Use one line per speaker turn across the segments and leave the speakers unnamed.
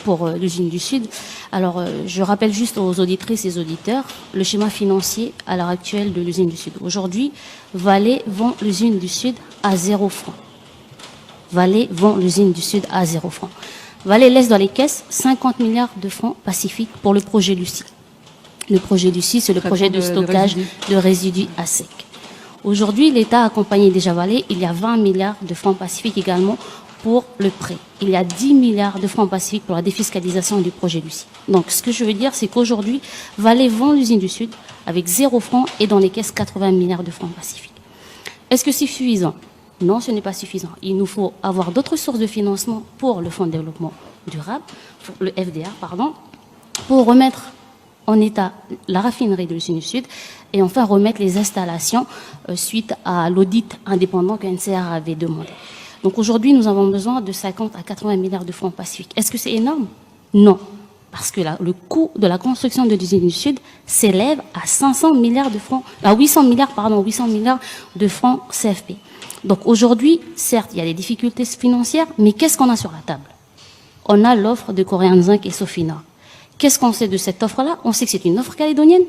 Pour l'usine du Sud. Alors, je rappelle juste aux auditrices et auditeurs le schéma financier à l'heure actuelle de l'usine du Sud. Aujourd'hui, Vale vend l'usine du Sud à 0 francs. Vale vend l'usine du Sud à 0 francs. Vale laisse dans les caisses 50 milliards de francs pacifiques pour le projet Lucie. Le projet Lucie, c'est le projet de stockage de résidus à sec. Aujourd'hui, l'État a accompagné déjà Vale. Il y a 20 milliards de francs pacifiques également pour le prêt. Il y a 10 milliards de francs pacifiques pour la défiscalisation du projet Lucie. Donc, ce que je veux dire, c'est qu'aujourd'hui, Vale vend l'usine du Sud avec 0 francs et dans les caisses 80 milliards de francs pacifiques. Est-ce que c'est suffisant? Non, ce n'est pas suffisant. Il nous faut avoir d'autres sources de financement pour le Fonds de développement durable, pour le FDR, pour remettre en état la raffinerie de l'usine du Sud et enfin remettre les installations suite à l'audit indépendant que NCR avait demandé. Donc aujourd'hui, nous avons besoin de 50 à 80 milliards de francs pacifiques. Est-ce que c'est énorme? Non. Parce que le coût de la construction de l'usine du Sud s'élève à 500 milliards de francs, à 800 milliards de francs CFP. Donc aujourd'hui, certes, il y a des difficultés financières, mais qu'est-ce qu'on a sur la table? On a l'offre de Coréen Zinc et Sofinor. Qu'est-ce qu'on sait de cette offre-là? On sait que c'est une offre calédonienne.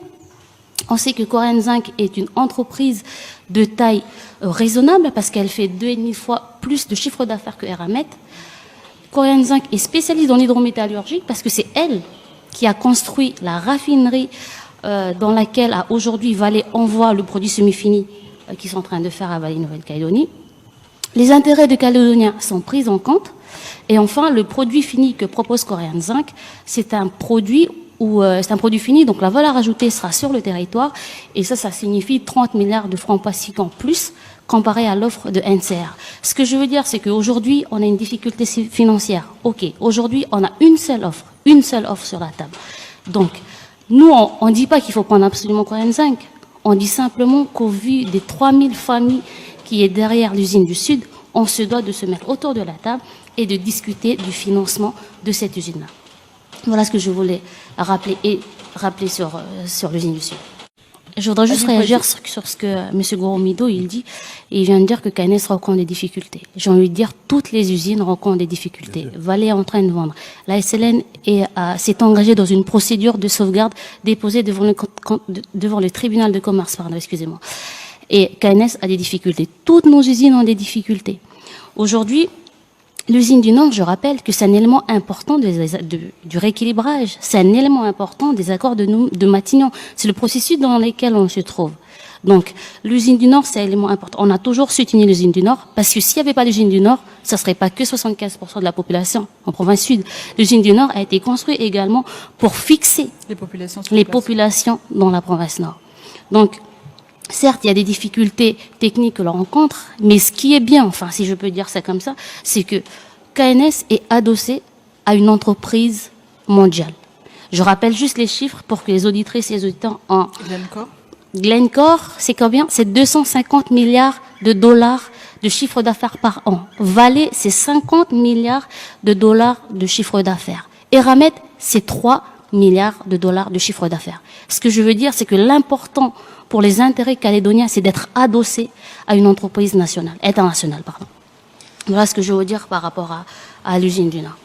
On sait que Coréen Zinc est une entreprise de taille raisonnable parce qu'elle fait 2,5 fois plus de chiffre d'affaires que Eramet. Coréen Zinc est spécialiste dans l'hydrométallurgie parce que c'est elle qui a construit la raffinerie dans laquelle aujourd'hui Vale envoie le produit semi-fini qu'ils sont en train de faire à Vale Nouvelle-Calédonie. Les intérêts des Calédoniens sont pris en compte. Et enfin, le produit fini que propose Coréen Zinc, c'est un produit fini, donc la valeur ajoutée sera sur le territoire, et ça signifie 30 milliards de francs pacifiques en plus comparé à l'offre de NCR. Ce que je veux dire, c'est qu'aujourd'hui, on a une difficulté financière. Ok, aujourd'hui, on a une seule offre sur la table. Donc, nous, on ne dit pas qu'il faut prendre absolument Coréen Zinc. On dit simplement qu'au vu des 3000 familles qui est derrière l'usine du Sud, on se doit de se mettre autour de la table et de discuter du financement de cette usine-là. Voilà ce que je voulais rappeler sur l'usine du Sud. Je voudrais juste réagir sur ce que M. Goromido il dit. Il vient de dire que KNS rencontre des difficultés. J'ai envie de dire toutes les usines rencontrent des difficultés. Vale est en train de vendre. La SLN s'est engagée dans une procédure de sauvegarde déposée devant le tribunal de commerce. Excusez-moi. Et KNS a des difficultés. Toutes nos usines ont des difficultés. Aujourd'hui, l'usine du Nord, je rappelle que c'est un élément important du rééquilibrage. C'est un élément important des accords de Matignon. C'est le processus dans lequel on se trouve. Donc, l'usine du Nord, c'est un élément important. On a toujours soutenu l'usine du Nord parce que s'il n'y avait pas l'usine du Nord, ça ne serait pas que 75% de la population en province sud. L'usine du Nord a été construite également pour fixer les populations dans la province Nord. Donc, certes, il y a des difficultés techniques que l'on rencontre, mais ce qui est bien, enfin, si je peux dire ça comme ça, c'est que KNS est adossé à une entreprise mondiale. Je rappelle juste les chiffres pour que les auditrices et les auditeurs en... Glencore, c'est combien? C'est 250 milliards de dollars de chiffre d'affaires par an. Vale, c'est 50 milliards de dollars de chiffre d'affaires. Eramet, c'est 3 milliards de dollars de chiffre d'affaires. Ce que je veux dire, c'est que l'important pour les intérêts calédoniens, c'est d'être adossé à une entreprise internationale. Voilà ce que je veux dire par rapport à l'usine du Nord.